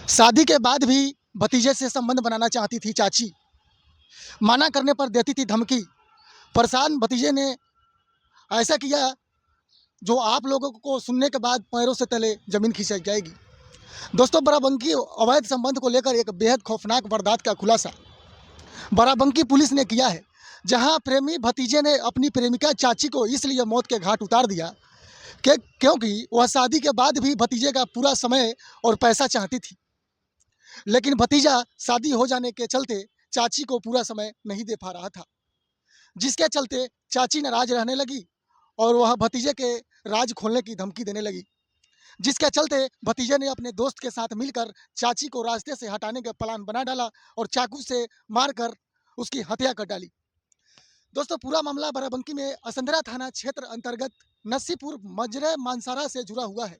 शादी के बाद भी भतीजे से संबंध बनाना चाहती थी चाची। माना करने पर देती थी धमकी। परेशान भतीजे ने ऐसा किया जो आप लोगों को सुनने के बाद पैरों से तले ज़मीन खिसक जाएगी। दोस्तों, बाराबंकी अवैध संबंध को लेकर एक बेहद खौफनाक वारदात का खुलासा बाराबंकी पुलिस ने किया है, जहां प्रेमी भतीजे ने अपनी प्रेमिका चाची को इसलिए मौत के घाट उतार दिया कि क्योंकि वह शादी के बाद भी भतीजे का पूरा समय और पैसा चाहती थी। लेकिन भतीजा शादी हो जाने के चलते चाची को पूरा समय नहीं दे पा रहा था, जिसके चलते चाची नाराज रहने लगी और वह भतीजे के राज खोलने की धमकी देने लगी, जिसके चलते भतीजे ने अपने दोस्त के साथ मिलकर चाची को रास्ते से हटाने का प्लान बना डाला और चाकू से मारकर उसकी हत्या कर डाली। दोस्तों, पूरा मामला बाराबंकी में असंदरा थाना क्षेत्र अंतर्गत नसीपुर मजरे मानसारा से जुड़ा हुआ है,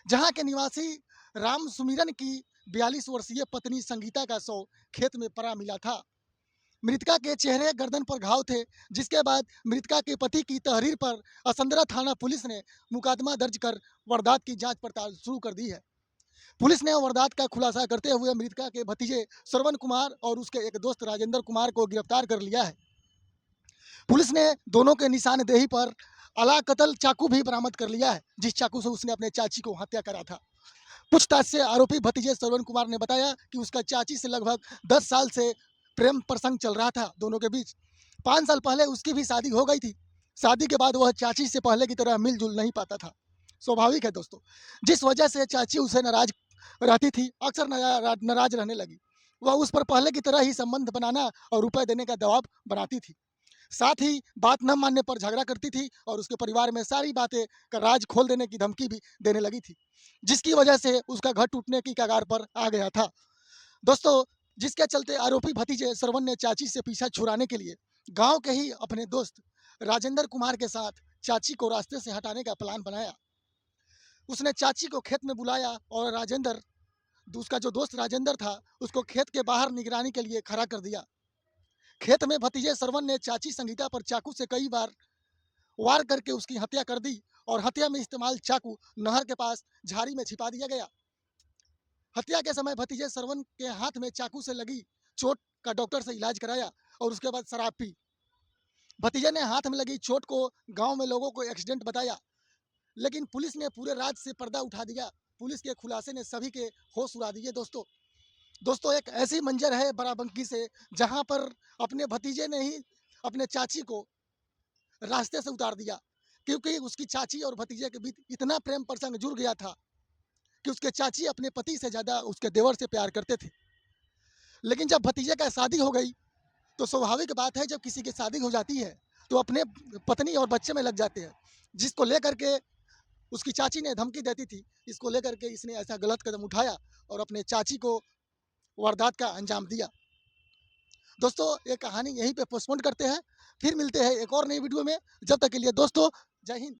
जहां के निवासी राम सुमिरन की 42 वर्षीय पत्नी संगीता का शव खेत में पड़ा मिला था। मृतका के चेहरे गर्दन पर घाव थे, जिसके बाद मृतका के पति की तहरीर पर असंदरा थाना पुलिस ने मुकदमा दर्ज कर वारदात की जांच पड़ताल शुरू कर दी है। पुलिस ने वारदात का खुलासा करते हुए मृतका के भतीजे श्रवण कुमार और उसके एक दोस्त राजेंद्र कुमार को गिरफ्तार कर लिया है। पुलिस ने दोनों के निशानदेही पर अला कतल चाकू भी बरामद कर लिया है, जिस चाकू से उसने अपने चाची को हत्या करा था। पूछताछ से आरोपी भतीजे श्रवण कुमार ने बताया कि उसका चाची से लगभग 10 साल से प्रेम प्रसंग चल रहा था दोनों के बीच। 5 साल पहले उसकी भी शादी हो गई थी। शादी के बाद वह चाची से पहले की तरह मिलजुल नहीं पाता था। स्वाभाविक है दोस्तों, जिस वजह से चाची उसे नाराज रहती थी, अक्सर नाराज रहने लगी। वह उस पर पहले की तरह ही संबंध बनाना और रुपए देने का दबाव बनाती थी। साथ ही बात न मानने पर झगड़ा करती थी और उसके परिवार में सारी बातें का राज खोल देने की धमकी भी देने लगी थी, जिसकी वजह से उसका घर टूटने की कगार पर आ गया था। दोस्तों, जिसके चलते आरोपी भतीजे श्रवण ने चाची से पीछा छुड़ाने के लिए गांव के ही अपने दोस्त राजेंद्र कुमार के साथ चाची को रास्ते से हटाने का प्लान बनाया। उसने चाची को खेत में बुलाया और उसका जो दोस्त राजेंद्र था, उसको खेत के बाहर निगरानी के लिए खड़ा कर दिया। खेत में भतीजे श्रवण ने चाची संगीता पर चाकू से कई बार वार करके उसकी हत्या कर दी और हत्या में इस्तेमाल चाकू नहर के पास झाड़ी में छिपा दिया गया। हत्या के समय भतीजे श्रवण के हाथ में चाकू से लगी चोट का डॉक्टर से इलाज कराया और उसके बाद शराब पी। भतीजे ने हाथ में लगी चोट को गांव में लोगों को एक्सीडेंट बताया, लेकिन पुलिस ने पूरे राज से पर्दा उठा दिया। पुलिस के खुलासे ने सभी के होश उड़ा दिए। दोस्तों, एक ऐसी मंजर है बाराबंकी से, जहां पर अपने भतीजे ने ही अपने चाची को रास्ते से उतार दिया, क्योंकि उसकी चाची और भतीजे के बीच इतना प्रेम प्रसंग जुड़ गया था कि उसके चाची अपने पति से ज़्यादा उसके देवर से प्यार करते थे। लेकिन जब भतीजे का शादी हो गई तो स्वाभाविक बात है, जब किसी की शादी हो जाती है तो अपने पत्नी और बच्चे में लग जाते हैं, जिसको लेकर के उसकी चाची ने धमकी देती थी। इसको लेकर के इसने ऐसा गलत कदम उठाया और अपने चाची को वारदात का अंजाम दिया। दोस्तों, ये कहानी यहीं पे पोस्टपोन करते हैं, फिर मिलते हैं एक और नई वीडियो में। जब तक के लिए दोस्तों, जय हिंद।